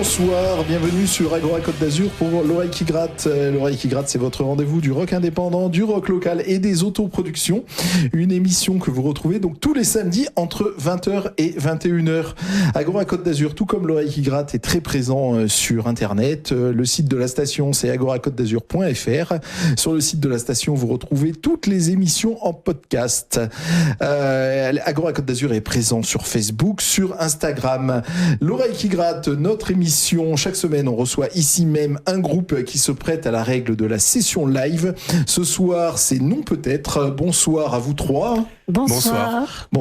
bonsoir, bienvenue sur Agora Côte d'Azur pour l'Oreille qui gratte. L'Oreille qui gratte, c'est votre rendez-vous du rock indépendant, du rock local et des autoproductions. Une émission que vous retrouvez donc tous les samedis entre 20h et 21h. Agora Côte d'Azur, tout comme l'Oreille qui gratte, est très présent sur Internet. Le site de la station, c'est agoracôtedazur.fr. Sur le site de la station, vous retrouvez toutes les émissions en podcast. Agora Côte d'Azur est présent sur Facebook, sur Instagram. L'Oreille qui gratte, notre émission, chaque semaine, on reçoit ici même un groupe qui se prête à la règle de la session live. Ce soir, c'est Non Peut-être. Bonsoir à vous trois. Bonsoir. Bonsoir.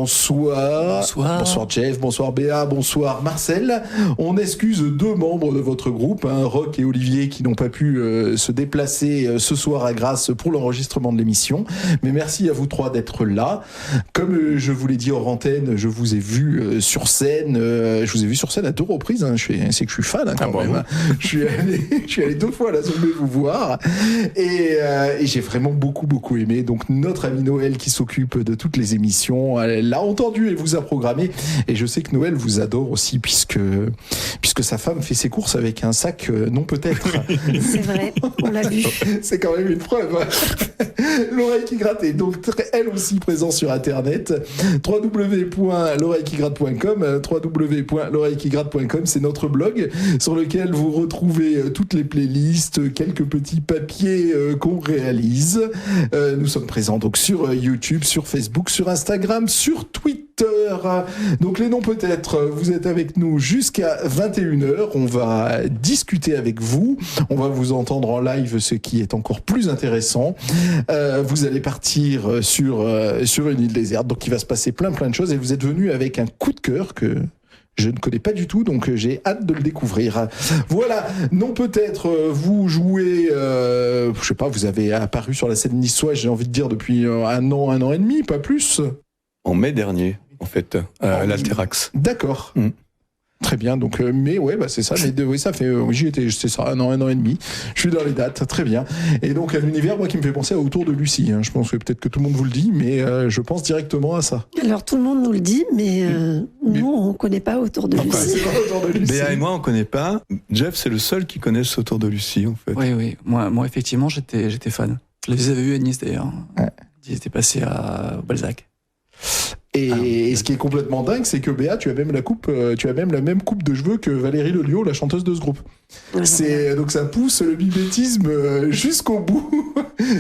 Bonsoir. Bonsoir Jeff, bonsoir Béa, bonsoir Marcel. On excuse deux membres de votre groupe, Roch et Olivier, qui n'ont pas pu se déplacer ce soir à Grasse pour l'enregistrement de l'émission. Mais merci à vous trois d'être là. Comme je vous l'ai dit hors antenne, je vous ai vu sur scène. Je vous ai vu sur scène à 2 reprises. C'est que je suis fan quand même. Je suis allé 2 fois à la Zombie vous voir. Et j'ai vraiment beaucoup aimé. Donc notre ami Noël qui s'occupe de toutes les émissions, elle l'a entendu et vous a programmé. Et je sais que Noël vous adore aussi puisque sa femme fait ses courses avec un sac Non Peut-être. C'est vrai, on l'a vu. C'est quand même une preuve. L'Oreille qui gratte est donc elle aussi présente sur Internet. www.l'oreillequigratte.com www.l'oreillequigratte.com, c'est notre blog sur lequel vous retrouvez toutes les playlists, quelques petits papiers qu'on réalise. Nous sommes présents donc sur YouTube, sur Facebook, sur Instagram, sur Twitter. Donc les noms peut-être, vous êtes avec nous jusqu'à 21h. On va discuter avec vous. On va vous entendre en live, ce qui est encore plus intéressant. Vous allez partir sur une île déserte, donc il va se passer plein de choses. Et vous êtes venus avec un coup de cœur que je ne connais pas du tout, donc j'ai hâte de le découvrir. Voilà, non peut-être, vous jouez, je sais pas, vous avez apparu sur la scène niçoise, j'ai envie de dire, depuis un an et demi, pas plus. En mai dernier, en fait, à l'Alterax. D'accord. Très bien, donc mais ouais, c'est ça. Mais oui, ça fait, j'y étais, c'est ça, un an et demi. Je suis dans les dates, très bien. Et donc un univers, moi, qui me fait penser à Autour de Lucie. Je pense que peut-être que tout le monde vous le dit, mais je pense directement à ça. Alors tout le monde nous le dit, mais nous, on connaît pas Autour de Lucie. C'est pas Autour de Lucie. Béa et moi, on connaît pas. Jeff, c'est le seul qui connaisse Autour de Lucie, en fait. Oui. Moi, effectivement, j'étais fan. Je les avais vus à Nice, d'ailleurs. Ouais. Ils étaient passés au Balzac. Et ce qui est complètement dingue, c'est que Béa, tu as même la même coupe de cheveux que Valérie Lelio, la chanteuse de ce groupe. Donc ça pousse le mimétisme jusqu'au bout.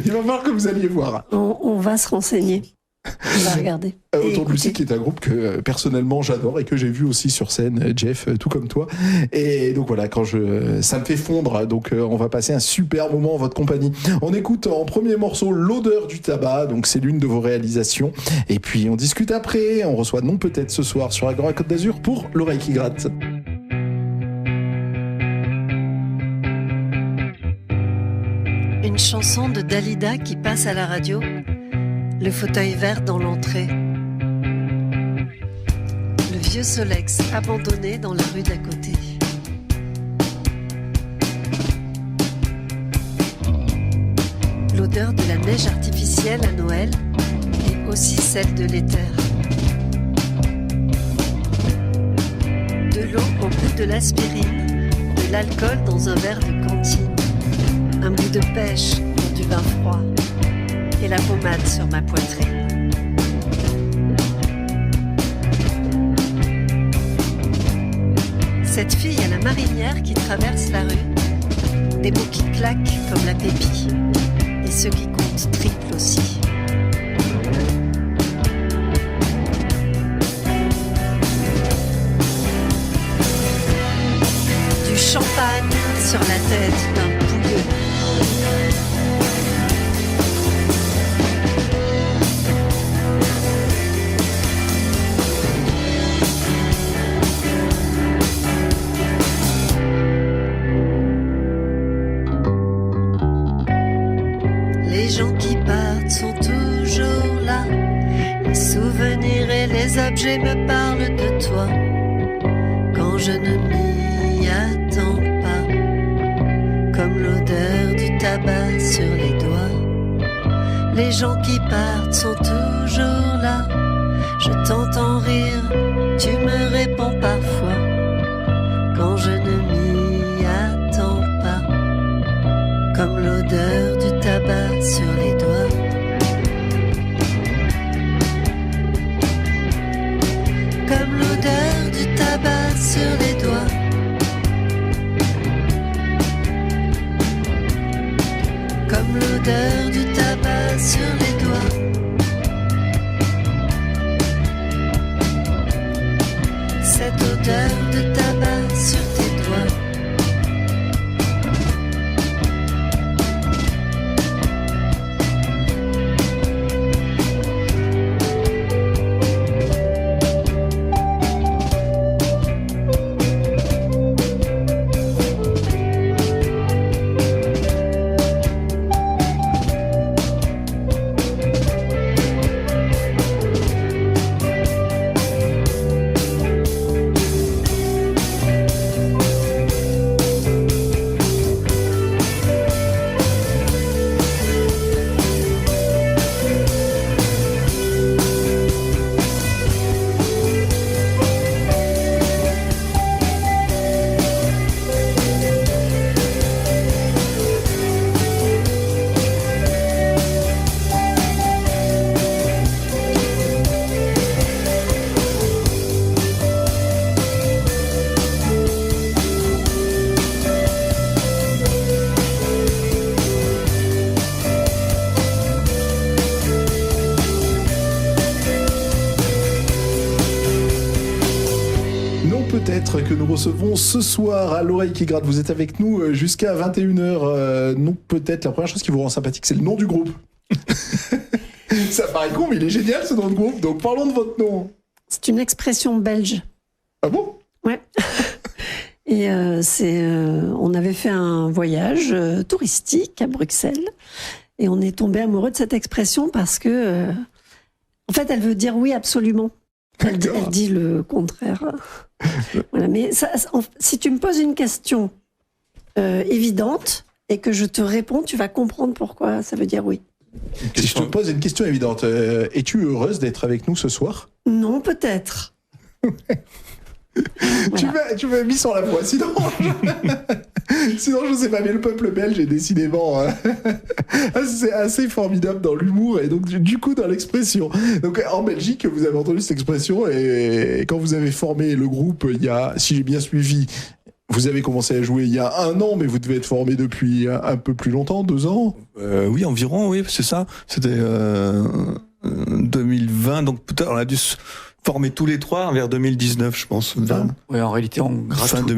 Il va falloir que vous alliez voir. On va se renseigner. On va regarder. Autour de Lucie, qui est un groupe que personnellement j'adore et que j'ai vu aussi sur scène, Jeff, tout comme toi. Et donc voilà, ça me fait fondre. Donc on va passer un super moment en votre compagnie. On écoute en premier morceau L'odeur du tabac. Donc c'est l'une de vos réalisations. Et puis on discute après. On reçoit Non Peut-être ce soir sur Agora Côte d'Azur pour l'Oreille qui gratte. Une chanson de Dalida qui passe à la radio. Le fauteuil vert dans l'entrée. Le vieux Solex abandonné dans la rue d'à côté. L'odeur de la neige artificielle à Noël et aussi celle de l'éther. De l'eau au goût de l'aspirine, de l'alcool dans un verre de cantine, un bout de pêche dans du vin froid. Et la pommade sur ma poitrine. Cette fille à la marinière qui traverse la rue, des mots qui claquent comme la pépille, et ceux qui comptent triple aussi. Du champagne sur la tête d'un pouilleux. Les objets me parlent de toi quand je ne m'y attends pas, comme l'odeur du tabac sur les doigts. Les gens qui partent sont toujours là. Je t'entends rire, tu me réponds parfois quand je ne m'y l'odeur du tabac sur les doigts. Comme l'odeur du tabac sur les doigts. Comme l'odeur du tabac sur les doigts. Cette odeur de tabac sur tes doigts. Peut-être que nous recevons ce soir à l'oreille qui gratte. Vous êtes avec nous jusqu'à 21h. Non, peut-être la première chose qui vous rend sympathique, c'est le nom du groupe. Ça paraît con, mais il est génial ce nom de groupe. Donc parlons de votre nom. C'est une expression belge. Ah bon? Ouais. Et on avait fait un voyage touristique à Bruxelles. Et on est tombé amoureux de cette expression parce que, en fait, elle veut dire oui absolument. Elle dit le contraire. Voilà, mais si tu me poses une question évidente et que je te réponds, tu vas comprendre pourquoi ça veut dire oui. Si je te pose une question évidente, es-tu heureuse d'être avec nous ce soir? Non, peut-être. Voilà. Tu m'as mis sur la voie, sinon je sais pas, mais le peuple belge est décidément c'est assez formidable dans l'humour et donc du coup dans l'expression. Donc en Belgique, vous avez entendu cette expression et quand vous avez formé le groupe, il y a, si j'ai bien suivi, vous avez commencé à jouer il y a 1 an, mais vous devez être formé depuis un peu plus longtemps, 2 ans. Oui, environ, oui, c'est ça. C'était 2020, donc peut-être on a dû se former tous les 3 vers 2019, je pense. Ouais, en réalité, on gratouillait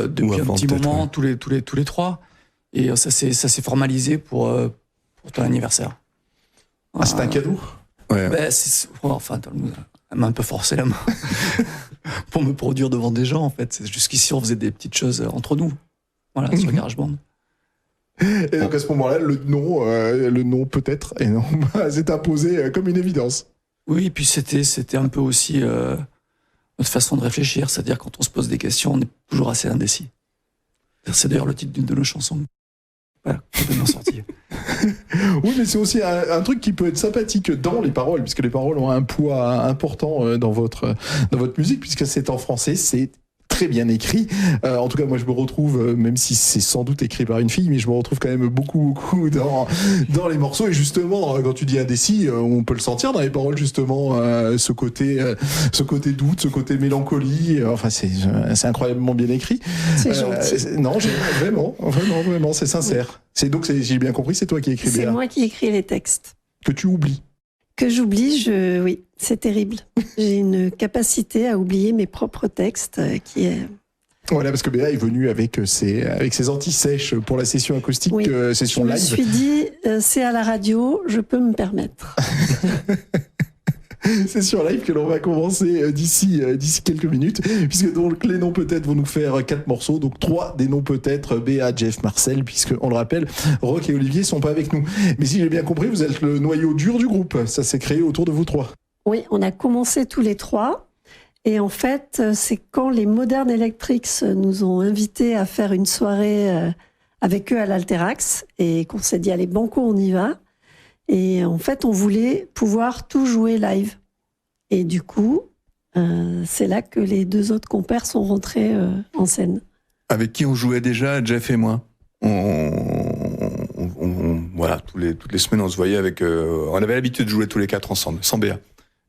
depuis un petit moment, ouais. tous les 3. Et ça s'est formalisé pour ton anniversaire. Ah, c'était un cadeau? Ouais. Ben, enfin, elle m'a un peu forcé la main pour me produire devant des gens, en fait. Jusqu'ici, on faisait des petites choses entre nous. Voilà, sur GarageBand. Et donc à ce moment-là, le nom peut-être, et non, s'est imposé comme une évidence. Oui, puis c'était un peu aussi notre façon de réfléchir, c'est-à-dire quand on se pose des questions, on est toujours assez indécis. C'est d'ailleurs le titre d'une de nos chansons. Voilà, complètement sorti. Oui, mais c'est aussi un truc qui peut être sympathique dans les paroles, puisque les paroles ont un poids important dans votre musique, puisque c'est en français, c'est très bien écrit. En tout cas, moi, je me retrouve, même si c'est sans doute écrit par une fille, mais je me retrouve quand même beaucoup dans les morceaux. Et justement, quand tu dis indécis, on peut le sentir dans les paroles, justement, ce côté doute, ce côté mélancolie. Enfin, c'est incroyablement bien écrit. C'est gentil. Non, vraiment, c'est sincère. J'ai bien compris, c'est toi qui écris. C'est moi qui écris les textes. Que tu oublies. Que j'oublie, oui, c'est terrible. J'ai une capacité à oublier mes propres textes qui est... Voilà, parce que Béa est venue avec ses anti-sèches pour la session acoustique, oui. Session live. Je me suis dit, c'est à la radio, je peux me permettre. C'est sur live que l'on va commencer d'ici quelques minutes, puisque donc les noms peut-être vont nous faire 4 morceaux, donc 3 des noms peut-être, Béa, Jeff, Marcel, puisque on le rappelle, Roch et Olivier sont pas avec nous. Mais si j'ai bien compris, vous êtes le noyau dur du groupe, ça s'est créé autour de vous 3. Oui, on a commencé tous les 3, et en fait, c'est quand les Modern Electrics nous ont invités à faire une soirée avec eux à l'Alterax, et qu'on s'est dit, allez, banco, on y va. Et en fait, on voulait pouvoir tout jouer live. Et du coup, c'est là que les 2 autres compères sont rentrés en scène. Avec qui on jouait déjà, Jeff et moi. On voilà, toutes les semaines, on se voyait avec. On avait l'habitude de jouer tous les 4 ensemble, sans Béa.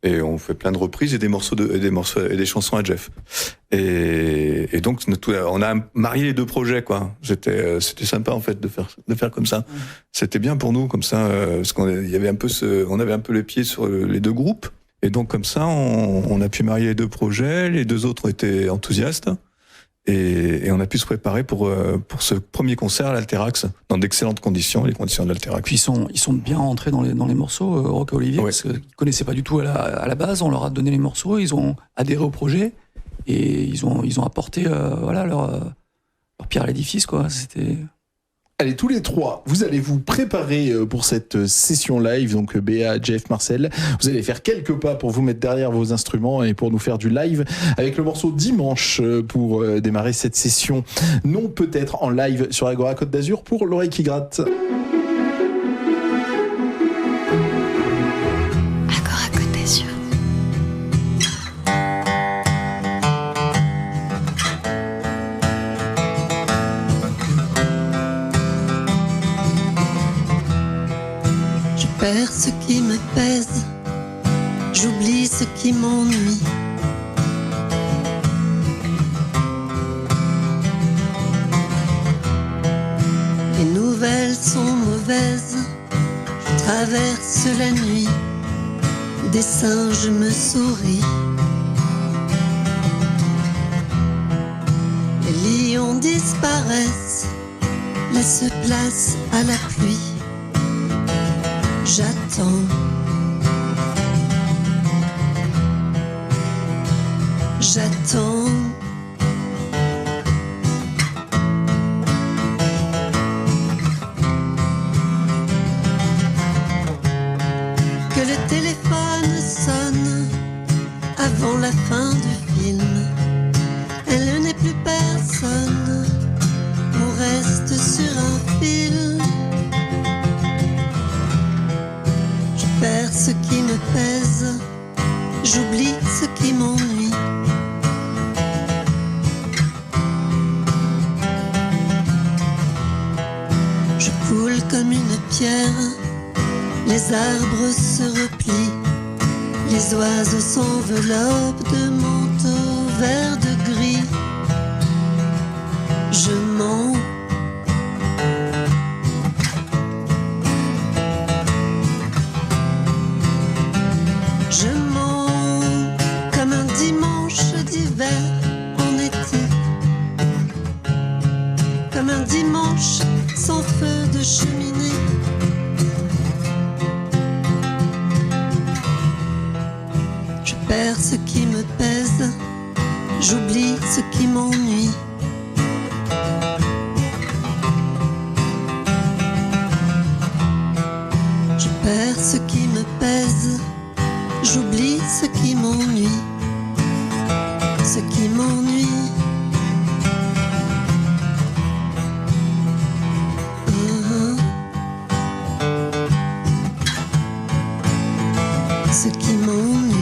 Et on fait plein de reprises et des morceaux et des chansons à Jeff. Et donc on a marié les 2 projets, quoi. C'était sympa en fait de faire comme ça. C'était bien pour nous comme ça, parce on avait un peu les pieds sur les 2 groupes. Et donc comme ça, on a pu marier les 2 projets. Les 2 autres étaient enthousiastes. Et on a pu se préparer pour ce premier concert à l'Alterax dans d'excellentes conditions, les conditions de l'Alterax. Puis ils sont bien rentrés dans les morceaux, Roch et Olivier, Ouais. parce qu'ils connaissaient pas du tout à la base. On leur a donné les morceaux, ils ont adhéré au projet et ils ont apporté leur pierre à l'édifice, quoi. C'était. Allez, tous les 3, vous allez vous préparer pour cette session live, donc Béa, Jeff, Marcel. Vous allez faire quelques pas pour vous mettre derrière vos instruments et pour nous faire du live avec le morceau Dimanche pour démarrer cette session. Non, peut-être en live sur Agora Côte d'Azur pour l'oreille qui gratte. Agora Côte d'Azur. Je perds ce qui me pèse, j'oublie ce qui m'ennuie. Les nouvelles sont mauvaises, je traverse la nuit, des singes me sourient. Les lions disparaissent, laissent place à la pluie. J'attends, j'attends. Que le téléphone sonne avant la fin du film. Elle n'est plus personne, on reste sur un fil. Je perds ce qui me pèse, j'oublie ce qui m'ennuie. Je coule comme une pierre, les arbres se replient, les oiseaux s'enveloppent de manteaux verts de gris. Je mens. Je mens comme un dimanche d'hiver en été, comme un dimanche sans feu de cheminée. Je perds ce qui me pèse, j'oublie ce qui m'ennuie. Je perds ce qui me pèse, j'oublie ce qui m'ennuie, ce qui m'ennuie. Ce qui m'ennuie.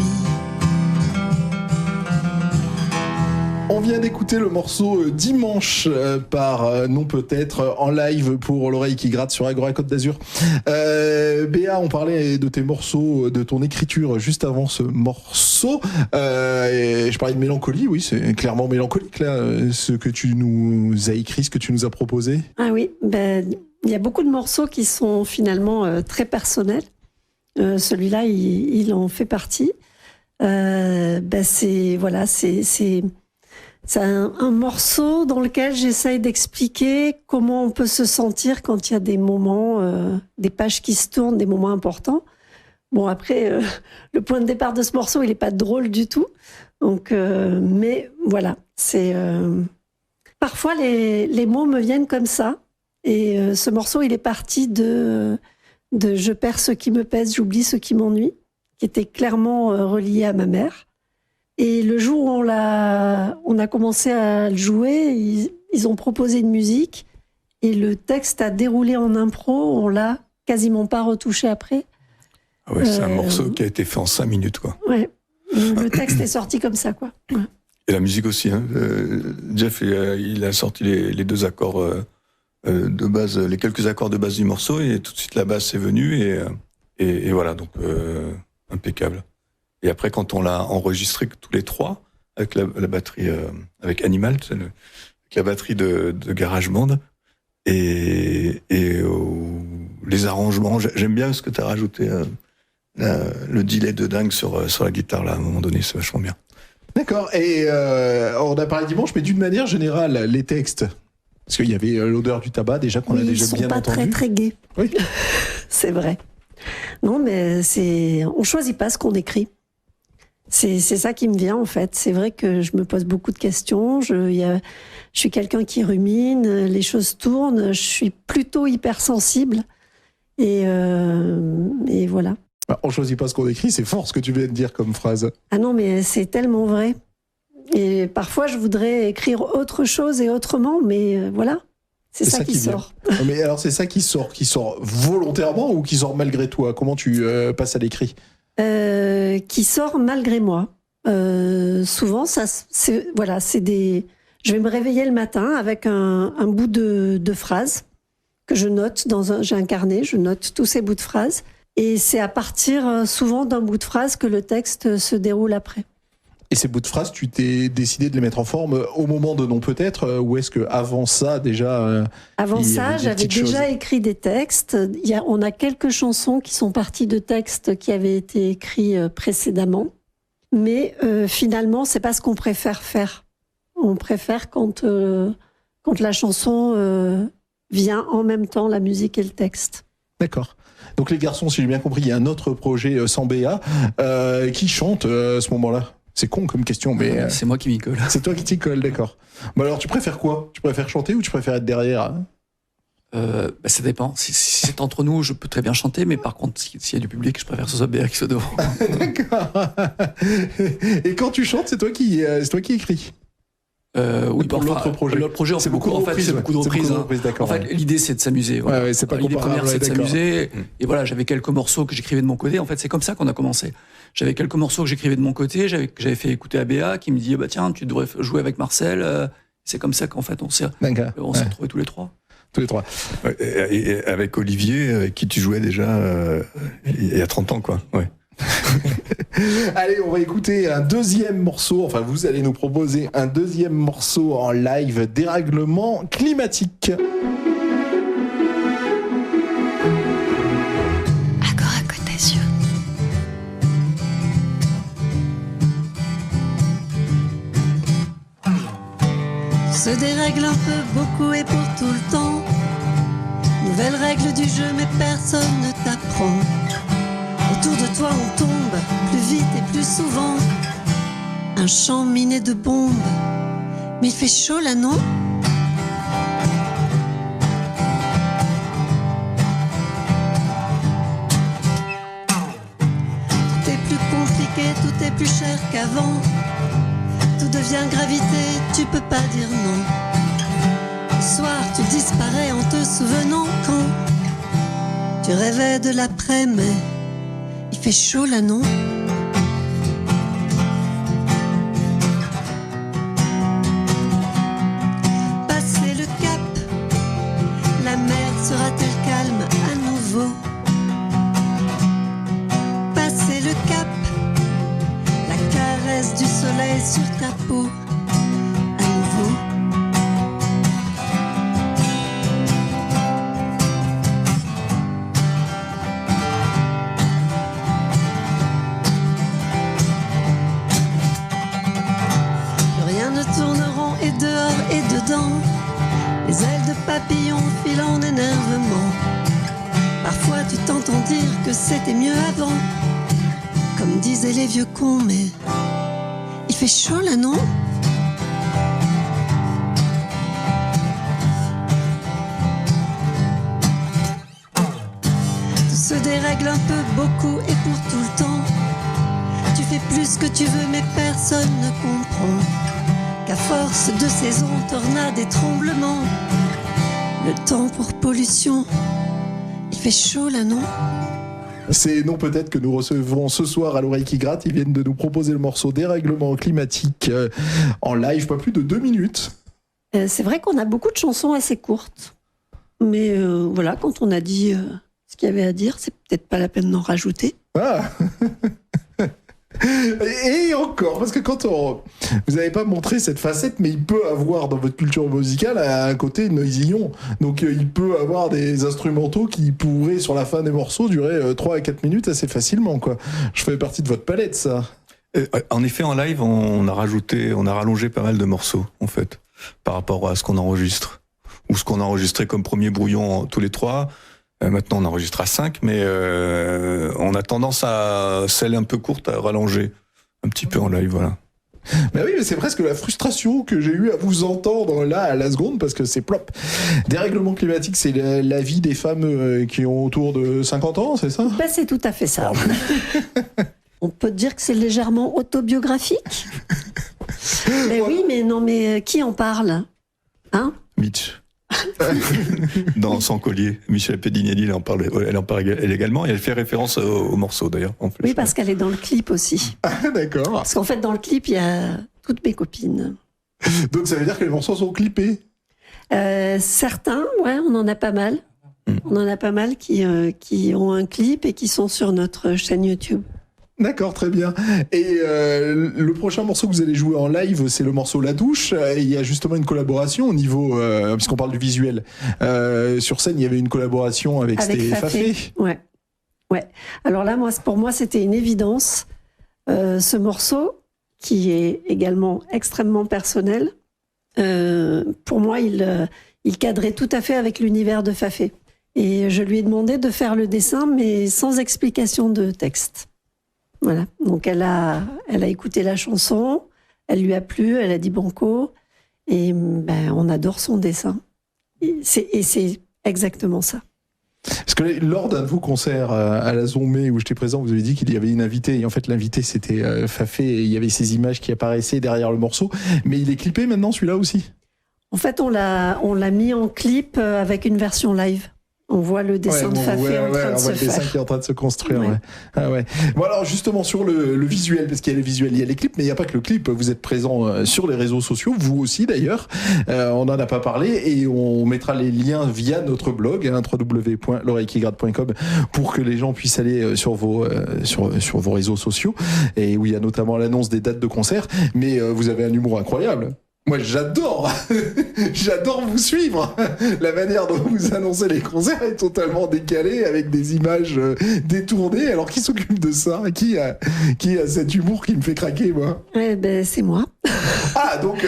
On vient d'écouter le morceau Dimanche par Non Peut-être en live pour l'oreille qui gratte sur Agora Côte d'Azur. Béa, on parlait de tes morceaux, de ton écriture juste avant ce morceau. Et je parlais de mélancolie, oui, c'est clairement mélancolique là, ce que tu nous as écrit, ce que tu nous as proposé. Ah oui, il y a beaucoup de morceaux qui sont finalement très personnels. Celui-là, il en fait partie. C'est un morceau dans lequel j'essaye d'expliquer comment on peut se sentir quand il y a des moments, des pages qui se tournent, des moments importants. Bon, après, le point de départ de ce morceau, il n'est pas drôle du tout. Donc, mais voilà, c'est parfois les mots me viennent comme ça. Et ce morceau, il est parti de je perds ce qui me pèse, j'oublie ce qui m'ennuie, qui était clairement relié à ma mère. Et le jour où on a commencé à le jouer, ils ont proposé une musique et le texte a déroulé en impro, on l'a quasiment pas retouché après. Ah ouais, c'est un morceau qui a été fait en 5 minutes, quoi. Ouais, le texte est sorti comme ça, quoi. Ouais. Et la musique aussi, hein. Jeff, il a sorti les 2 accords de base, les quelques accords de base du morceau, et tout de suite la basse est venue, et voilà, donc impeccable. Et après, quand on l'a enregistré tous les trois, avec la batterie, avec Animal, avec la batterie de GarageBand, et les arrangements, j'aime bien ce que tu as rajouté, le delay de dingue sur la guitare, là, à un moment donné, c'est vachement bien. D'accord, et on a parlé dimanche, mais d'une manière générale, les textes, parce qu'il y avait l'odeur du tabac, déjà, qu'on a déjà bien entendu. Ils sont pas très très gais. Oui. C'est vrai. Non, mais on choisit pas ce qu'on écrit. C'est ça qui me vient, en fait. C'est vrai que je me pose beaucoup de questions. Je suis quelqu'un qui rumine, les choses tournent. Je suis plutôt hypersensible. Et voilà. On choisit pas ce qu'on écrit, c'est fort ce que tu viens de dire comme phrase. Ah non, mais c'est tellement vrai. Et parfois, je voudrais écrire autre chose et autrement, mais voilà. C'est ça qui sort. Mais alors, c'est ça qui sort volontairement ou qui sort malgré toi? Comment tu passes à l'écrit? Qui sort malgré moi. Souvent, je vais me réveiller le matin avec un bout de phrase que je note j'ai un carnet, je note tous ces bouts de phrases. Et c'est à partir souvent d'un bout de phrase que le texte se déroule après. Et ces bouts de phrases, tu t'es décidé de les mettre en forme au moment de Non Peut-être, ou est-ce qu'avant ça, déjà... Avant ça, j'avais déjà écrit des textes. On a quelques chansons qui sont parties de textes qui avaient été écrits précédemment. Mais finalement, c'est pas ce qu'on préfère faire. On préfère quand la chanson vient en même temps, la musique et le texte. D'accord. Donc les garçons, si j'ai bien compris, il y a un autre projet sans Béa. Qui chante à ce moment-là? C'est con comme question, mais... C'est moi qui m'y colle. C'est toi qui t'y colle, d'accord. Bah alors, tu préfères quoi? Tu préfères chanter ou tu préfères être derrière? Ça dépend. Si c'est entre nous, je peux très bien chanter, mais par contre, s'il y a du public, je préfère que ce soit Béa qui soit devant. D'accord. Et quand tu chantes, c'est toi qui écris? Oui, pour l'autre projet. L'autre projet, c'est beaucoup de reprises. D'accord. En fait, l'idée, c'est de s'amuser. Voilà. Ouais, c'est pas l'idée comparable, première, c'est de d'accord. s'amuser. Et voilà, j'avais quelques morceaux que j'écrivais de mon côté. En fait, c'est comme ça qu'on a commencé. J'avais quelques morceaux que j'écrivais de mon côté, que j'avais fait écouter à Béa, qui me dit, bah tiens, tu devrais jouer avec Marcel. C'est comme ça qu'en fait, on s'est retrouvés tous les trois. Tous les trois. Et avec Olivier, avec qui tu jouais déjà il y a 30 ans, quoi. Ouais. Allez, on va écouter un deuxième morceau. Enfin, vous allez nous proposer un deuxième morceau en live, Dérèglement climatique. Agora à côté des yeux. Se dérègle un peu, beaucoup et pour tout le temps. Nouvelle règle du jeu, mais personne ne t'apprend. Autour de toi on tombe, plus vite et plus souvent. Un champ miné de bombes. Mais il fait chaud là, non? Tout est plus compliqué, tout est plus cher qu'avant. Tout devient gravité, tu peux pas dire non. Le soir tu disparais en te souvenant quand tu rêvais de l'après-midi. Il fait chaud là, non? Passer le cap, la mer sera-t-elle calme à nouveau? Passer le cap, la caresse du soleil sur ta peau à nouveau. Les ailes de papillon filent en énervement. Parfois tu t'entends dire que c'était mieux avant, comme disaient les vieux cons, mais il fait chaud là, non? Tout se dérègle un peu, beaucoup et pour tout le temps. Tu fais plus que tu veux, mais personne ne comprend qu'à force de saisons, tornades et tremblements, le temps pour pollution, il fait chaud là, non? C'est Non Peut-être que nous recevons ce soir à l'oreille qui gratte. Ils viennent de nous proposer le morceau Dérèglement climatique en live, pas plus de 2 minutes. C'est vrai qu'on a beaucoup de chansons assez courtes. Mais voilà, quand on a dit ce qu'il y avait à dire, c'est peut-être pas la peine d'en rajouter. Ah. Et encore, parce que vous n'avez pas montré cette facette, mais il peut avoir dans votre culture musicale un côté noisillon. Donc il peut avoir des instrumentaux qui pourraient, sur la fin des morceaux, durer 3 à 4 minutes assez facilement, quoi. Je fais partie de votre palette, ça. En effet, en live, on a rallongé pas mal de morceaux, en fait, par rapport à ce qu'on enregistre. Ou ce qu'on a enregistré comme premier brouillon tous les 3. Maintenant, on enregistre à 5, mais on a tendance à celle un peu courte à rallonger un petit peu en live, voilà. Ben oui, mais c'est presque la frustration que j'ai eue à vous entendre là à la seconde, parce que c'est plop. Dérèglement climatique, c'est la vie des femmes qui ont autour de 50 ans, c'est ça? Ben, c'est tout à fait ça. On peut dire que c'est légèrement autobiographique. Mais oui, mais non, mais qui en parle? Hein? Mitch. Dans Sans collier, Michel Pedignani, elle en parle également, et elle fait référence au morceau d'ailleurs. En plus. Oui, parce qu'elle est dans le clip aussi. Ah, d'accord. Parce qu'en fait, dans le clip, il y a toutes mes copines. Donc ça veut dire que les morceaux sont clippés? Certains, ouais, on en a pas mal. On en a pas mal qui ont un clip et qui sont sur notre chaîne YouTube. D'accord, très bien. Et le prochain morceau que vous allez jouer en live, c'est le morceau La Douche. Et il y a justement une collaboration au niveau, puisqu'on parle du visuel. Sur scène, il y avait une collaboration avec Fafé. Ouais. Alors là, pour moi, c'était une évidence. Ce morceau, qui est également extrêmement personnel, pour moi, il cadrait tout à fait avec l'univers de Fafé. Et je lui ai demandé de faire le dessin, mais sans explication de texte. Voilà. Donc elle a écouté la chanson, elle lui a plu, elle a dit banco, et on adore son dessin. Et c'est exactement ça. Parce que lors d'un de vos concerts à la Zombie où j'étais présent, vous avez dit qu'il y avait une invitée, et en fait l'invité c'était Fafé, et il y avait ces images qui apparaissaient derrière le morceau. Mais il est clippé maintenant, celui-là aussi? En fait, on l'a mis en clip avec une version live. On voit le dessin de Fafé en train de se faire. On voit le dessin qui est en train de se construire. Ouais. Ah ouais. Bon, alors justement sur le visuel, parce qu'il y a les visuels, il y a les clips, mais il n'y a pas que le clip. Vous êtes présent sur les réseaux sociaux, vous aussi d'ailleurs. On n'en a pas parlé et on mettra les liens via notre blog, www.l'oreillequigratte.com, pour que les gens puissent aller sur vos réseaux sociaux, et où il y a notamment l'annonce des dates de concert. Mais vous avez un humour incroyable. Moi, j'adore vous suivre. La manière dont vous annoncez les concerts est totalement décalée, avec des images détournées. Alors, qui s'occupe de ça? Qui a cet humour qui me fait craquer, moi? C'est moi. Ah, donc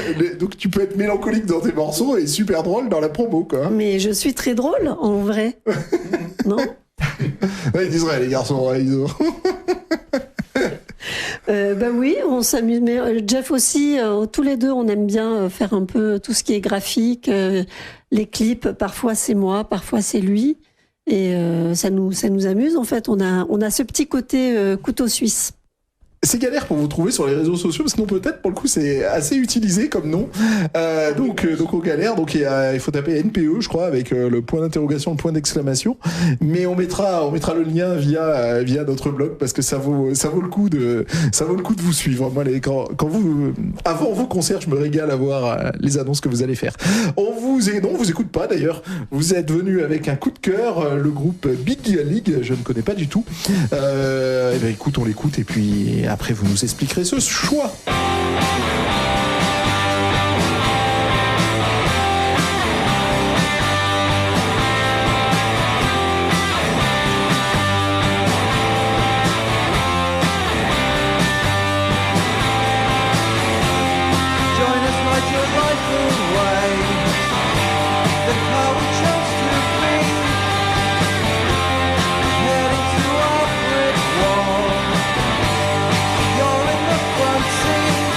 tu peux être mélancolique dans tes morceaux et super drôle dans la promo, quoi. Mais je suis très drôle, en vrai. Non? Ouais, ils disent les garçons, ils ont... Oui, on s'amuse. Mais Jeff aussi, tous les deux, on aime bien faire un peu tout ce qui est graphique. Les clips, parfois c'est moi, parfois c'est lui. Et ça nous amuse, en fait. On a ce petit côté couteau suisse. C'est galère pour vous trouver sur les réseaux sociaux, parce que non, peut-être, pour le coup, c'est assez utilisé comme nom. Donc on galère. Donc il faut taper NPE, je crois, avec le point d'interrogation, le point d'exclamation. Mais on mettra le lien via notre blog, parce que ça vaut le coup de vous suivre. Moi, avant vos concerts, je me régale à voir les annonces que vous allez faire. On vous écoute pas d'ailleurs. Vous êtes venu avec un coup de cœur, le groupe Big League. Je ne connais pas du tout. Écoute, on l'écoute, et puis après, vous nous expliquerez ce choix. You're in the front seat.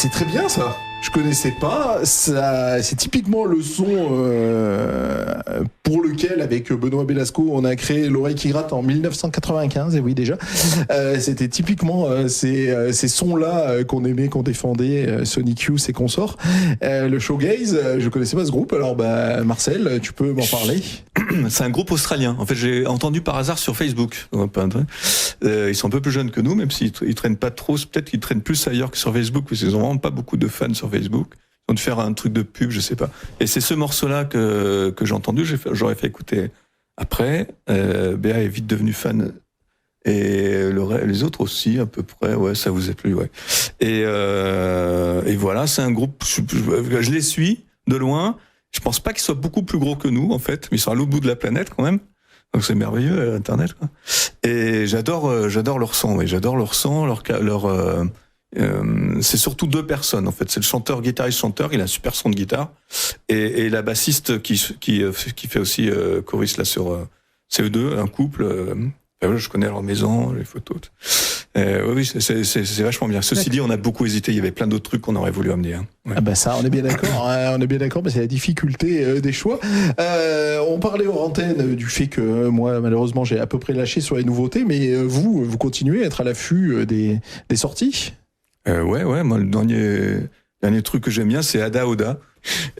C'est très bien ça. Je connaissais pas. Ça, c'est typiquement le son pour lequel, avec Benoît Belasco, on a créé L'Oreille qui gratte en 1995. Et oui, déjà. C'était typiquement ces sons-là qu'on aimait, qu'on défendait, Sonic Youth et consorts. Le shoegaze, je connaissais pas ce groupe. Alors, Marcel, tu peux m'en parler? C'est un groupe australien. En fait, j'ai entendu par hasard sur Facebook. Ils sont un peu plus jeunes que nous, même s'ils traînent pas trop. Peut-être qu'ils traînent plus ailleurs que sur Facebook, parce qu'ils ont vraiment pas beaucoup de fans sur Facebook. Ils ont de faire un truc de pub, je sais pas. Et c'est ce morceau-là que j'ai entendu. J'aurais fait écouter après. Béa est vite devenue fan. Et les autres aussi, à peu près. Ouais, ça vous a plu, ouais. Et voilà, c'est un groupe. Je les suis de loin. Je pense pas qu'ils soient beaucoup plus gros que nous, en fait. Ils sont à l'autre bout de la planète, quand même. Donc c'est merveilleux, Internet, quoi. Et j'adore leur son, oui. J'adore leur son, c'est surtout deux personnes, en fait. C'est le chanteur, guitariste-chanteur, il a un super son de guitare. Et la bassiste qui fait aussi choriste, là, sur CE2, un couple. Je connais leur maison, les photos. Oui, c'est vachement bien. Ceci dit, on a beaucoup hésité. Il y avait plein d'autres trucs qu'on aurait voulu amener. Hein. Ouais. Ah ça, on est bien d'accord. On est bien d'accord, mais c'est la difficulté des choix. On parlait hors antenne du fait que moi, malheureusement, j'ai à peu près lâché sur les nouveautés, mais vous continuez à être à l'affût des sorties. Ouais. Moi, le dernier truc que j'aime bien, c'est Ada Oda,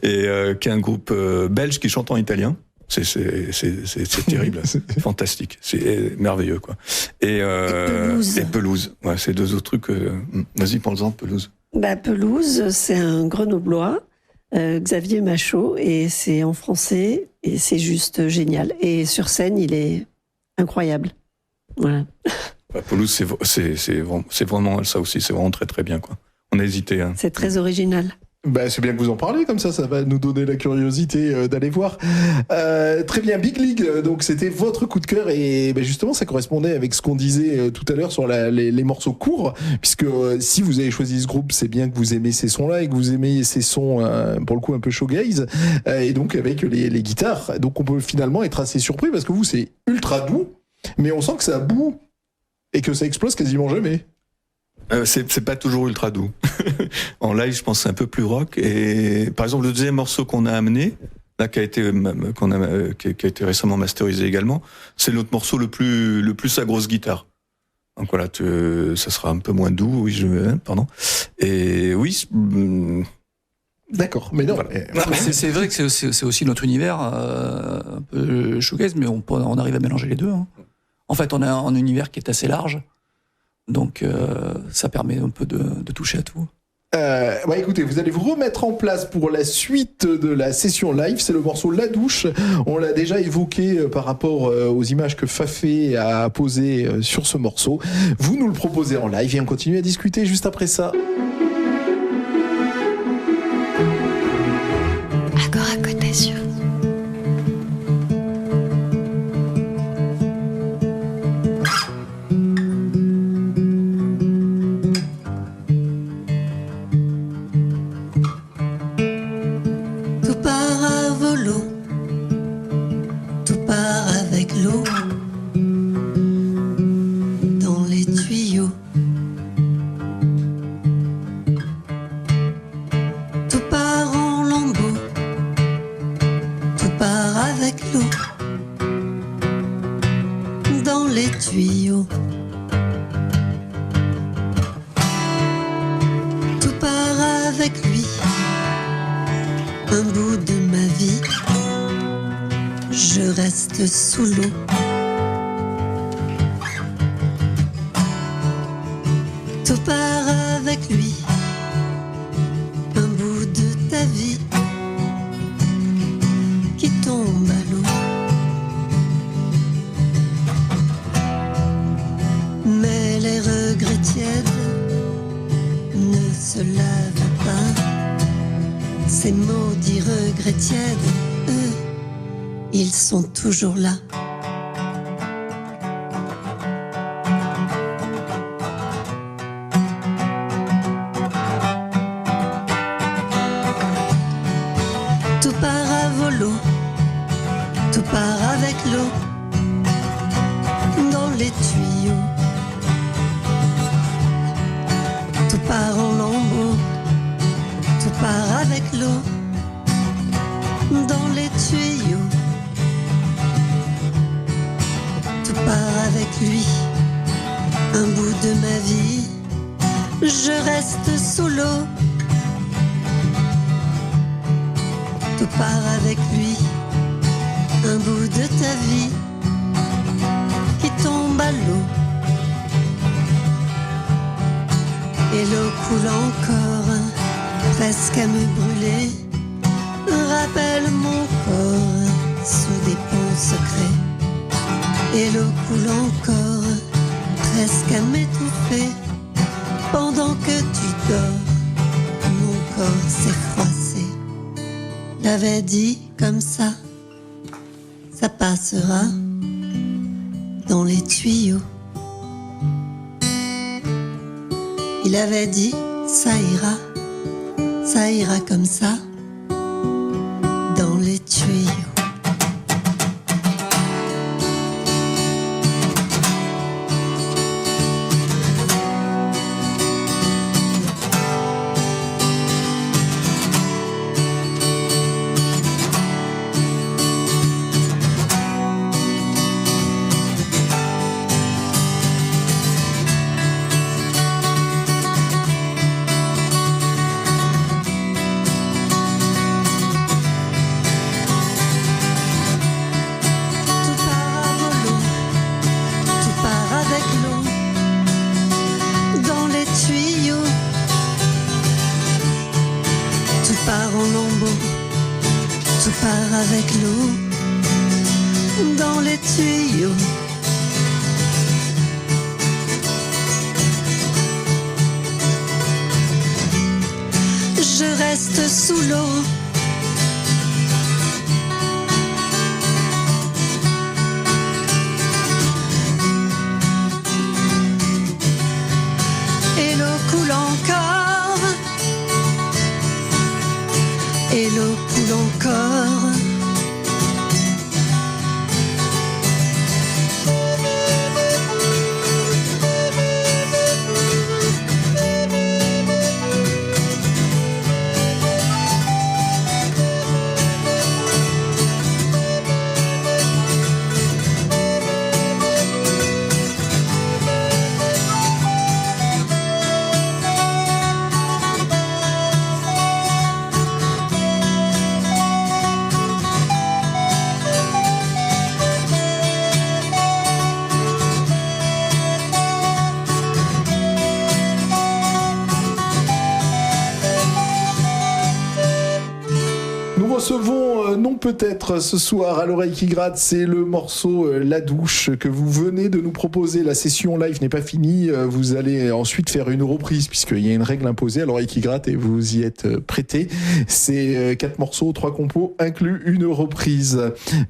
et qui est un groupe belge qui chante en italien. C'est terrible, c'est fantastique, c'est merveilleux, quoi. Et Pelouse. Ouais, c'est deux autres trucs. Vas-y, parle-en, Pelouse. Pelouse, c'est un Grenoblois, Xavier Machaut, et c'est en français, et c'est juste génial. Et sur scène, il est incroyable. Voilà. Pelouse, c'est vraiment ça aussi, c'est vraiment très très bien, quoi. On a hésité. Hein. C'est très original. C'est bien que vous en parlez, comme ça va nous donner la curiosité d'aller voir. Très bien, Big League, donc c'était votre coup de cœur, et justement ça correspondait avec ce qu'on disait tout à l'heure sur les morceaux courts, puisque si vous avez choisi ce groupe, c'est bien que vous aimez ces sons-là et que vous aimez ces sons pour le coup un peu shoegaze, et donc avec les guitares. Donc on peut finalement être assez surpris, parce que vous c'est ultra doux, mais on sent que ça boue et que ça explose quasiment jamais. C'est pas toujours ultra doux. En live, je pense que c'est un peu plus rock. Et par exemple, le deuxième morceau qu'on a amené, là, qui a été récemment masterisé également, c'est notre morceau le plus à grosse guitare. Donc voilà, ça sera un peu moins doux. Oui, pardon. Et oui. D'accord, mais non. Voilà. C'est vrai que c'est aussi notre univers un peu shoegaze, mais on arrive à mélanger les deux. Hein. En fait, on a un univers qui est assez large. Donc ça permet un peu de toucher à tout. Écoutez, vous allez vous remettre en place pour la suite de la session live. C'est le morceau La Douche. On l'a déjà évoqué par rapport aux images que Fafé a posées sur ce morceau. Vous nous le proposez en live et on continue à discuter juste après ça. Accord à côté sur l'eau dans les tuyaux. Tout part en lambeaux, tout part avec l'eau dans les tuyaux. Tout part avec lui, un bout de ma vie. Je reste sous l'eau. Tout part avec lui, un bout de ta vie qui tombe à l'eau. Mais les regrets tièdes ne se lavent pas. Ces maudits regrets tièdes, eux, ils sont toujours là. Tout part à volo, tout part avec l'eau dans les tuyaux. Tout part en lambeaux, tout part avec l'eau dans les tuyaux. Tout part avec lui, un bout de ma vie. Je reste sous l'eau. Tout part avec lui, un bout de ta vie qui tombe à l'eau. Et l'eau coule encore, presque à me brûler. Rappelle mon corps sous des ponts secrets. Et l'eau coule encore, presque à m'étouffer. Pendant que tu dors, mon corps s'est froissé. L'avait dit comme ça passera dans les tuyaux. Il avait dit ça ira comme ça dans les tuyaux. Avec l'eau dans les tuyaux. Je reste sous l'eau. Et l'eau coule encore. Et l'eau coule encore. Recevons non peut-être ce soir à l'oreille qui gratte, c'est le morceau La Douche que vous venez de nous proposer. La session live n'est pas finie, vous allez ensuite faire une reprise puisqu'il y a une règle imposée à l'oreille qui gratte et vous y êtes prêtés. C'est 4 morceaux, 3 compos inclus une reprise.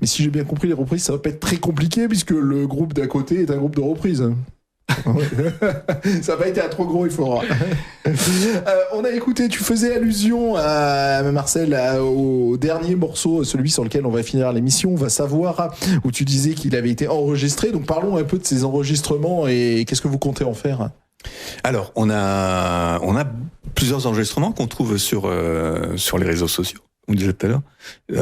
Mais si j'ai bien compris, les reprises ça va pas être très compliqué puisque le groupe d'à côté est un groupe de reprises. Ça n'a pas été un trop gros effort. On a écouté, tu faisais allusion à Marcel au dernier morceau, celui sur lequel on va finir l'émission, On va savoir, où tu disais qu'il avait été enregistré. Donc parlons un peu de ces enregistrements et qu'est-ce que vous comptez en faire? Alors, on a plusieurs enregistrements qu'on trouve sur les réseaux sociaux, comme on disait tout à l'heure.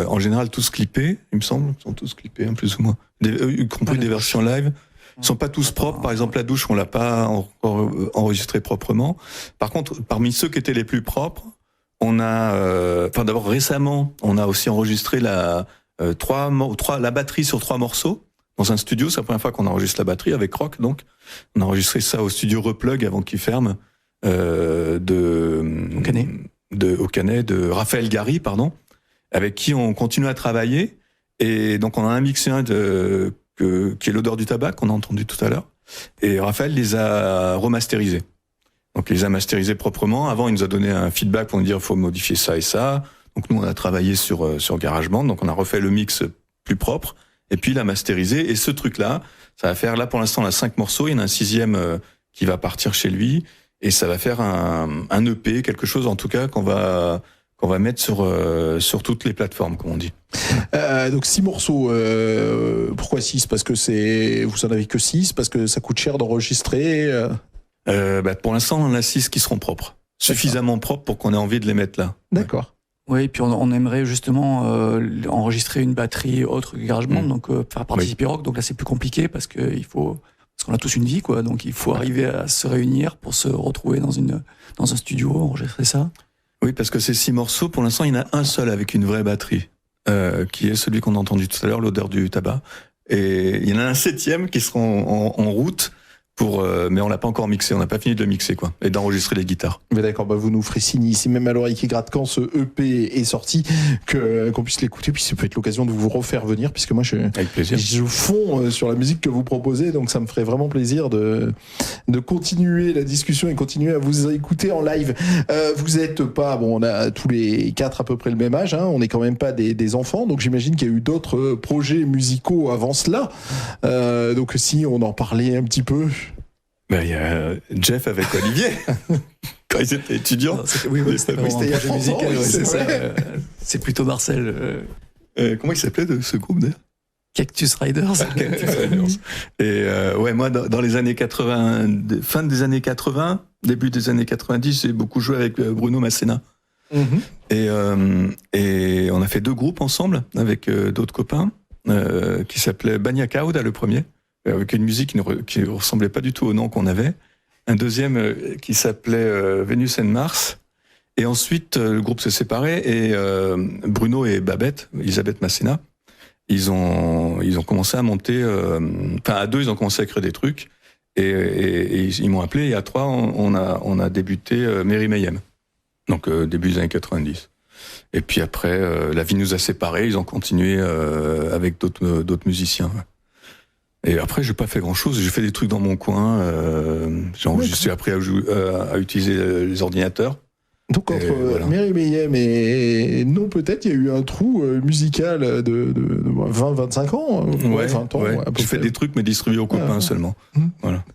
En général, tous clippés, il me semble, ils sont tous clippés, hein, plus ou moins. Y compris des versions live. Ils sont pas tous propres. Par exemple, La Douche, on l'a pas encore enregistré proprement. Par contre, parmi ceux qui étaient les plus propres, on a, d'abord récemment, on a aussi enregistré la batterie sur 3 morceaux dans un studio. C'est la première fois qu'on enregistre la batterie avec Rock. Donc, on a enregistré ça au studio Replug avant qu'il ferme au Canet de Raphaël Gary, pardon, avec qui on continue à travailler. Et donc, on en a mixé un qui est L'odeur du tabac, qu'on a entendu tout à l'heure. Et Raphaël les a remasterisés. Donc, il les a masterisés proprement. Avant, il nous a donné un feedback pour nous dire, il faut modifier ça et ça. Donc, nous, on a travaillé sur GarageBand. Donc, on a refait le mix plus propre. Et puis, il a masterisé. Et ce truc-là, ça va faire, là, pour l'instant, on a 5 morceaux. Il y en a un 6e qui va partir chez lui. Et ça va faire un EP, quelque chose, en tout cas, qu'on va mettre sur toutes les plateformes, comme on dit. Donc 6 morceaux. Pourquoi 6? Parce que vous en avez que 6? Parce que ça coûte cher d'enregistrer? Pour l'instant, on en a 6 qui seront propres. Suffisamment propres pour qu'on ait envie de les mettre là. D'accord. Oui, puis on aimerait justement enregistrer une batterie autre que GarageBand, donc faire participer Rock. Donc là, c'est plus compliqué parce qu'on a tous une vie, quoi. Donc il faut arriver à se réunir pour se retrouver dans un studio, enregistrer ça. Oui, parce que ces 6 morceaux, pour l'instant, il y en a un seul avec une vraie batterie, qui est celui qu'on a entendu tout à l'heure, L'odeur du tabac. Et il y en a un 7e qui sera en route, mais on l'a pas encore mixé, on n'a pas fini de le mixer, quoi, et d'enregistrer les guitares. Mais d'accord, vous nous ferez signe ici même à l'oreille qui gratte quand ce EP est sorti, qu'on puisse l'écouter, puis ça peut être l'occasion de vous refaire venir, puisque moi avec plaisir. Je fonds sur la musique que vous proposez, donc ça me ferait vraiment plaisir de continuer la discussion et continuer à vous écouter en live. Vous êtes pas, on a tous les 4 à peu près le même âge, hein, on n'est quand même pas des enfants, donc j'imagine qu'il y a eu d'autres projets musicaux avant cela. Donc si on en parlait un petit peu. Il y a Jeff avec Olivier, quand ils étaient étudiants. Non, c'était il y a 30 ans, c'est ça. C'est plutôt Marcel. Comment il s'appelait de ce groupe d'ailleurs? Cactus Riders. Cactus Riders. Et moi, dans les années 80, fin des années 80, début des années 90, j'ai beaucoup joué avec Bruno Masséna. Mm-hmm. Et on a fait 2 groupes ensemble avec d'autres copains qui s'appelaient Banya Kauda, le premier, avec une musique qui ne ressemblait pas du tout au nom qu'on avait. Un deuxième qui s'appelait Vénus and Mars. Et ensuite, le groupe s'est séparé et Bruno et Babette, Elisabeth Masséna, ils ont commencé à monter... à 2, ils ont commencé à créer des trucs. Et ils m'ont appelé. Et à 3, on a débuté Mary Mayhem. Donc, début des années 90. Et puis après, la vie nous a séparés. Ils ont continué avec d'autres musiciens. Et après, j'ai pas fait grand-chose. J'ai fait des trucs dans mon coin. Je suis appris à utiliser les ordinateurs. Donc entre voilà. Mary Mayhem et non, peut-être il y a eu un trou musical de 20-25 ans. 20 ans. Ouais. J'ai fait des trucs mais distribués aux copains seulement. Voilà.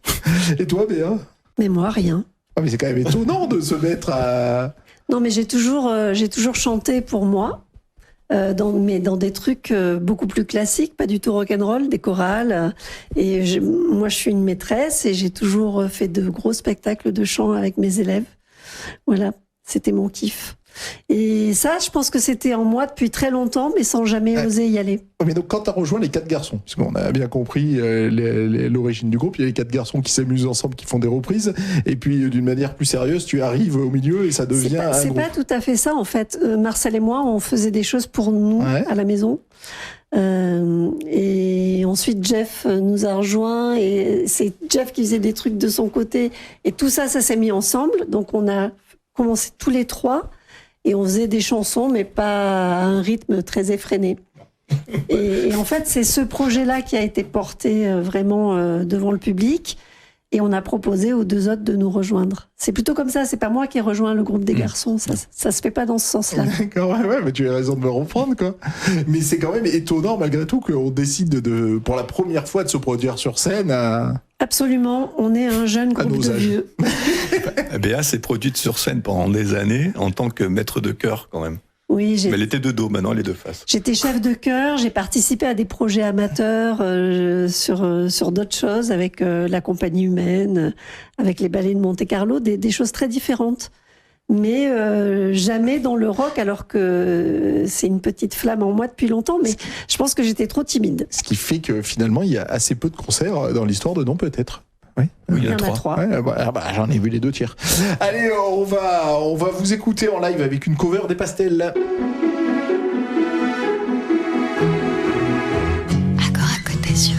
Et toi, Béa? Mais moi, rien. Ah mais c'est quand même étonnant de se mettre à... Non, mais j'ai toujours chanté pour moi. Dans des trucs beaucoup plus classiques, pas du tout rock'n'roll, des chorales. Moi, je suis une maîtresse et j'ai toujours fait de gros spectacles de chant avec mes élèves. Voilà, c'était mon kiff. Et ça, je pense que c'était en moi depuis très longtemps, mais sans jamais oser y aller. Mais donc, quand tu as rejoint les 4 garçons, parce qu'on a bien compris l'origine du groupe, il y a les 4 garçons qui s'amusent ensemble, qui font des reprises, et puis d'une manière plus sérieuse, tu arrives au milieu et ça devient un groupe. C'est pas tout à fait ça, en fait. Marcel et moi, on faisait des choses pour nous à la maison. Et ensuite, Jeff nous a rejoints, et c'est Jeff qui faisait des trucs de son côté, et tout ça s'est mis ensemble. Donc, on a commencé tous les 3. Et on faisait des chansons, mais pas à un rythme très effréné. Et en fait, c'est ce projet-là qui a été porté vraiment devant le public. Et on a proposé aux 2 autres de nous rejoindre. C'est plutôt comme ça, c'est pas moi qui ai rejoint le groupe des garçons. Ça se fait pas dans ce sens-là. D'accord, ouais, mais tu as raison de me reprendre, quoi. Mais c'est quand même étonnant, malgré tout, qu'on décide pour la première fois de se produire sur scène à Absolument, on est un jeune groupe de vieux. Béa s'est produite sur scène pendant des années en tant que maître de chœur quand même. Oui, mais elle était de dos, maintenant elle est de face. J'étais chef de chœur, j'ai participé à des projets amateurs sur d'autres choses, avec la compagnie humaine, avec les ballets de Monte-Carlo, des choses très différentes. Mais jamais dans le rock, alors que c'est une petite flamme en moi depuis longtemps, mais je pense que j'étais trop timide. Ce qui fait que finalement, il y a assez peu de concerts dans l'histoire de Non Peut-être. Oui, il y en a trois. Ouais, j'en ai vu les 2 tiers. Allez, on va vous écouter en live avec une cover des Pastels. Accord à côté des yeux.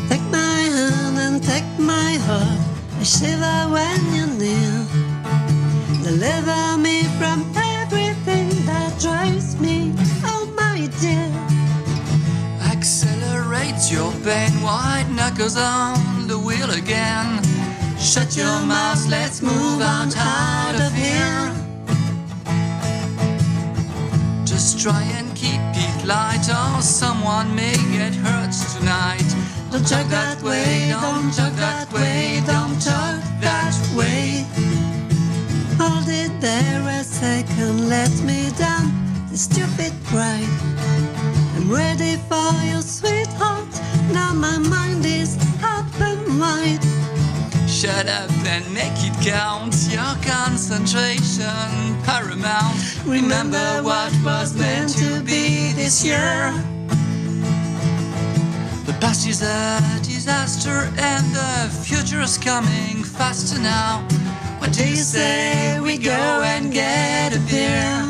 Take my hand and take my heart. I shiver when you're near. Deliver me from everything that drives me, oh my dear. Accelerate your pain, white knuckles on the wheel again. Shut your mouth, let's move on out of here. Just try and keep it light, or someone may get hurt tonight. Don't talk that way, don't talk that way, don't talk that way. Hold it there a second, let me down the stupid pride. I'm ready for your sweetheart, now my mind is up and wide. Shut up and make it count, your concentration paramount. Remember what was meant to be this year. The past is a disaster and the future is coming faster now. What do you say we go and get a beer?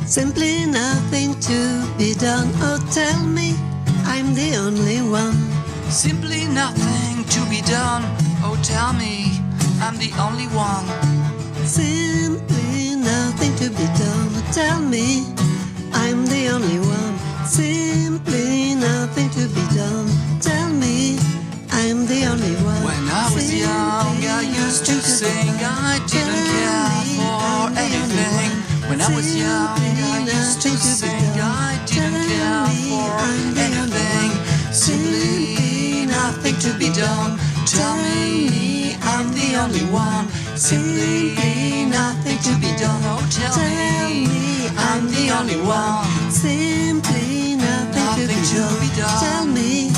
Simply nothing to be done, oh tell me I'm the only one. Simply nothing to be done, oh tell me I'm the only one. Simply nothing to be done, oh tell me I'm the only one. Simply nothing to be done, tell me I'm the only one. When I was young I used to sing, I didn't care for anything. When I was young I used to sing, I didn't care for anything. Simply nothing to be done, tell me I'm the only one. Simply nothing to be done, oh tell me I'm the only one. Simply nothing to be done, tell me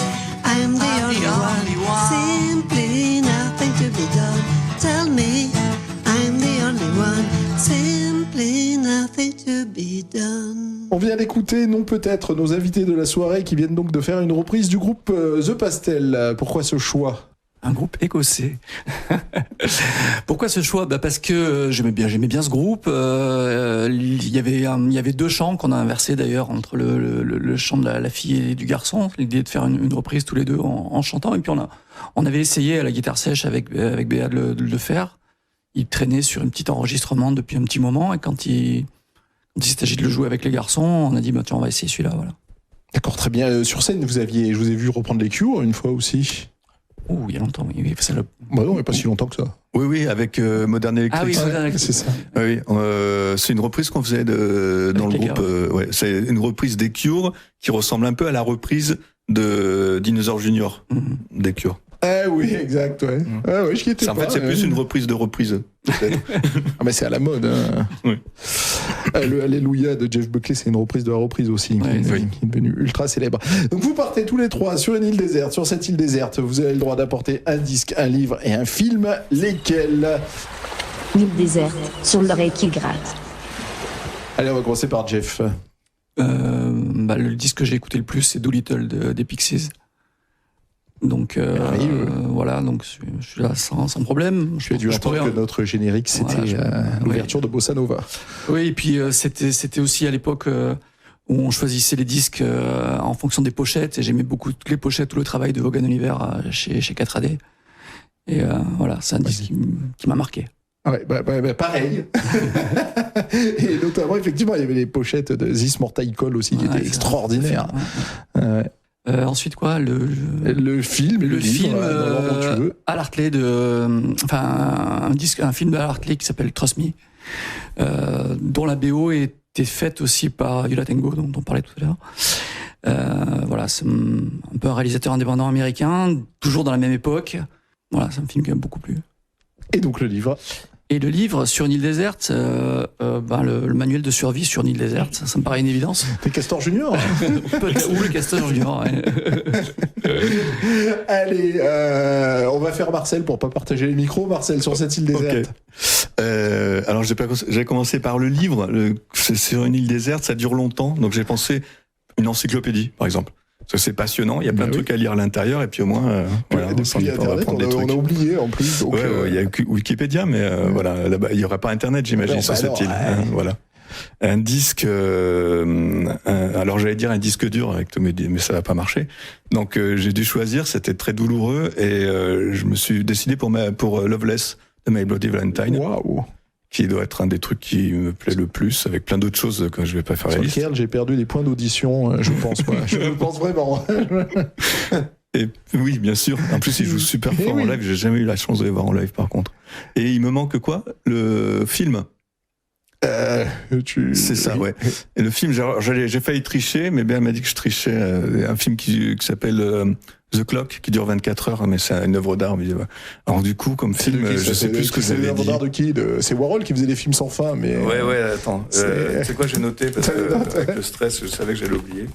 I'm the only one. Simply nothing to be done, tell me I'm the only one. Simply nothing to be done. On vient d'écouter Non Peut-être, nos invités de la soirée qui viennent donc de faire une reprise du groupe The Pastels. Pourquoi ce choix ? Un groupe écossais. Pourquoi ce choix ? Parce que j'aimais bien ce groupe. Il y avait 2 chants qu'on a inversés d'ailleurs, entre le chant de la fille et du garçon. L'idée de faire une reprise tous les deux en chantant. Et puis on avait essayé à la guitare sèche avec Béa de le faire. Il traînait sur un petit enregistrement depuis un petit moment. Et quand il s'agit de le jouer avec les garçons, on a dit tiens, on va essayer celui-là. Voilà. D'accord, très bien. Sur scène, je vous ai vu reprendre les Cure une fois aussi. Oh, il y a longtemps, oui. Non, il n'y a pas si longtemps que ça. Oui, avec Modern Electric. Ah oui, Modern Electric. C'est ça. Oui, c'est une reprise qu'on faisait dans le groupe. C'est une reprise des Cure qui ressemble un peu à la reprise de Dinosaur Junior des Cure. Ah oui, exact, ouais. Ah ouais, je étais en fait, c'est plus une reprise de reprise, peut-être. Ah mais c'est à la mode. Hein. Oui. Le Alléluia de Jeff Buckley, c'est une reprise de la reprise aussi, qui est devenue ultra célèbre. Donc vous partez tous les 3 sur une île déserte. Sur cette île déserte, vous avez le droit d'apporter un disque, un livre et un film. Lesquels ? L'île déserte, sur l'oreille qui gratte. Allez, on va commencer par Jeff. Le disque que j'ai écouté le plus, c'est Doolittle des Pixies. Donc voilà, donc je suis là sans problème. Je dû entendre que notre générique, c'était l'ouverture de Bossa Nova. Oui, et puis c'était aussi à l'époque où on choisissait les disques en fonction des pochettes, et j'aimais beaucoup toutes les pochettes, tout le travail de Vaughan Oliver chez 4AD. Et voilà, c'est un disque qui m'a marqué. Ouais, pareil. Et notamment, effectivement, il y avait les pochettes de This Mortal Call aussi qui étaient extraordinaires. Ensuite, quoi le film et le livre, film dans l'ordre que tu veux. Al Hartley un film de Al Hartley qui s'appelle Trust Me, dont la BO était faite aussi par Yola Tengo, dont on parlait tout à l'heure. Voilà, c'est un peu un réalisateur indépendant américain, toujours dans la même époque. Voilà, c'est un film qui m'a beaucoup plu. Et donc le livre. Et le livre sur une île déserte, le manuel de survie sur une île déserte, ça me paraît une évidence. T'es Castor Junior. Ou le Castor Junior. Ouais. Allez, on va faire Marcel pour pas partager les micros. Marcel, sur cette île déserte. Okay. Alors j'ai commencé par le livre. C'est sur une île déserte, ça dure longtemps, donc j'ai pensé une encyclopédie, par exemple. Parce que c'est passionnant, il y a plein de trucs à lire à l'intérieur, et puis au moins, voilà, depuis Internet, on a oublié en plus. Donc il y a Wikipédia, mais voilà, là-bas, il n'y aura pas Internet, j'imagine, sur cette île. Voilà. Un disque, alors j'allais dire un disque dur, mais ça va pas marcher. Donc j'ai dû choisir, c'était très douloureux, et je me suis décidé pour Loveless de My Bloody Valentine. Waouh! Qui doit être un des trucs qui me plaît le plus, avec plein d'autres choses que je vais pas faire la liste. Sur lequel j'ai perdu des points d'audition, je pense pas. Je pense vraiment. Et oui, bien sûr. En plus, il joue super fort en live. J'ai jamais eu la chance de les voir en live, par contre. Et il me manque quoi? Le film. C'est ça, ouais. Et le film, j'ai failli tricher, mais Ben m'a dit que je trichais. Un film qui s'appelle The Clock, qui dure 24 heures, mais c'est une œuvre d'art. Alors du coup, comme film, je sais plus ce que j'avais dit. C'est une œuvre d'art de qui? C'est Warhol qui faisait des films sans fin, mais... Ouais, attends. C'est quoi, j'ai noté, parce que avec le stress, je savais que j'allais oublier.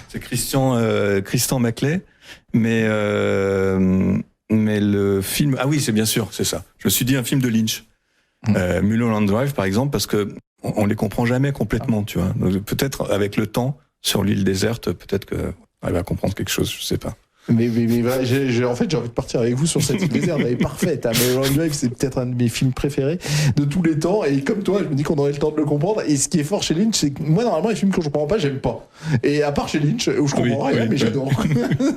C'est Christian Maclay, mais le film... Ah oui, c'est bien sûr, c'est ça. Je me suis dit un film de Lynch. Mulholland Drive, par exemple, parce que on les comprend jamais complètement, tu vois. Donc, peut-être avec le temps, sur l'île déserte, peut-être qu'elle va comprendre quelque chose, je sais pas. Mais en fait, j'ai envie de partir avec vous sur cette île déserte. Elle est parfaite. Mulholland Drive, c'est peut-être un de mes films préférés de tous les temps. Et comme toi, je me dis qu'on aurait le temps de le comprendre. Et ce qui est fort chez Lynch, c'est que moi, normalement, les films que je comprends pas, j'aime pas. Et à part chez Lynch, où je comprends rien, mais j'adore.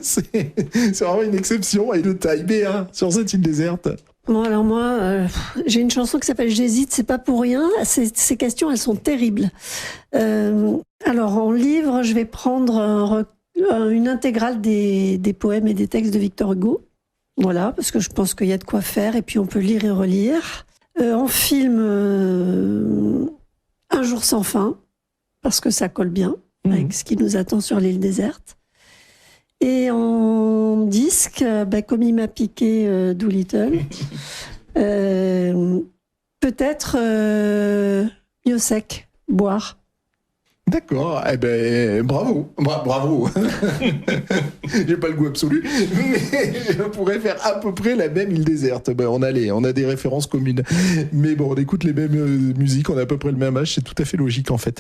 c'est vraiment une exception. Et le timé, sur cette île déserte. Bon, alors moi, j'ai une chanson qui s'appelle J'hésite, c'est pas pour rien. Ces questions, elles sont terribles. Alors, en livre, je vais prendre une intégrale des poèmes et des textes de Victor Hugo. Voilà, parce que je pense qu'il y a de quoi faire, et puis on peut lire et relire. En film, Un jour sans fin, parce que ça colle bien avec ce qui nous attend sur l'île déserte. Et en disque, comme il m'a piqué Doolittle, peut-être Mio Sec, Boire. D'accord, bravo. J'ai pas le goût absolu, mais je pourrais faire à peu près la même île déserte. On a des références communes. Mais bon, on écoute les mêmes musiques, on a à peu près le même âge, c'est tout à fait logique en fait.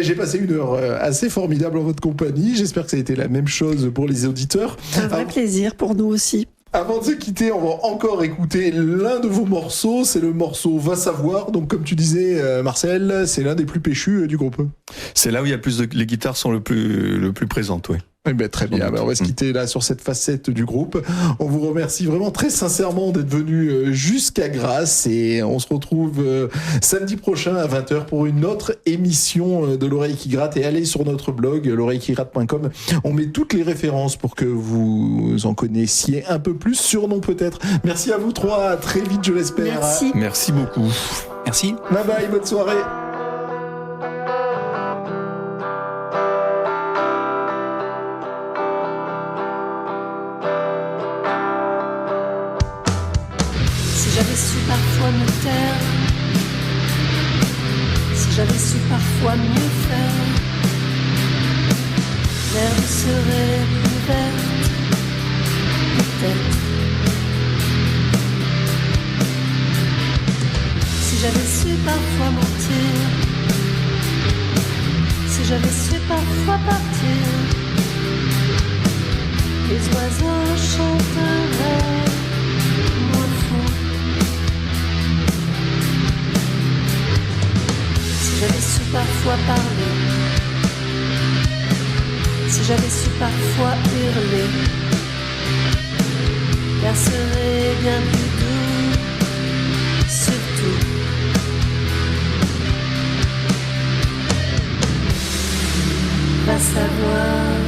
J'ai passé une heure assez formidable en votre compagnie, j'espère que ça a été la même chose pour les auditeurs. Un vrai plaisir pour nous aussi. Avant de se quitter, on va encore écouter l'un de vos morceaux, c'est le morceau Va savoir. Donc comme tu disais Marcel, c'est l'un des plus péchus du groupe. C'est là où il y a les guitares sont le plus présentes, oui. Très bien, on va se quitter là sur cette facette du groupe. On vous remercie vraiment très sincèrement d'être venu jusqu'à Grasse et on se retrouve samedi prochain à 20h pour une autre émission de l'oreille qui gratte. Et allez sur notre blog l'oreillequigratte.com, on met toutes les références pour que vous en connaissiez un peu plus, surnom peut-être. Merci à vous trois, à très vite je l'espère. Merci beaucoup. Merci. Bye bye, bonne soirée. J'avais su parfois me taire, si j'avais su parfois mieux faire, l'herbe serait plus verte, peut-être. Si j'avais su parfois mentir, si j'avais su parfois partir, les oiseaux chanteraient moins fort. Si j'avais su parfois parler, si j'avais su parfois hurler, l'air serait bien plus doux, surtout. Va savoir,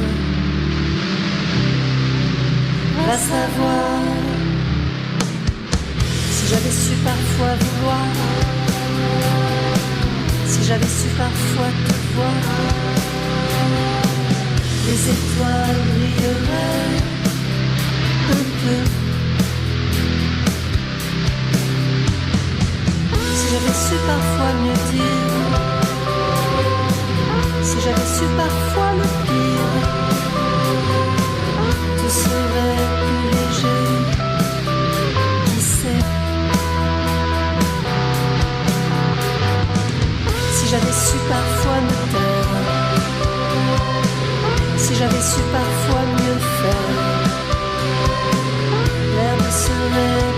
va savoir. Si j'avais su parfois vouloir, si j'avais su parfois te voir, les étoiles brilleraient un peu. Si j'avais su parfois mieux dire, si j'avais su parfois le pire, tout serait plus léger, qui sait. Si j'avais su parfois me taire, si j'avais su parfois mieux faire, l'herbe serait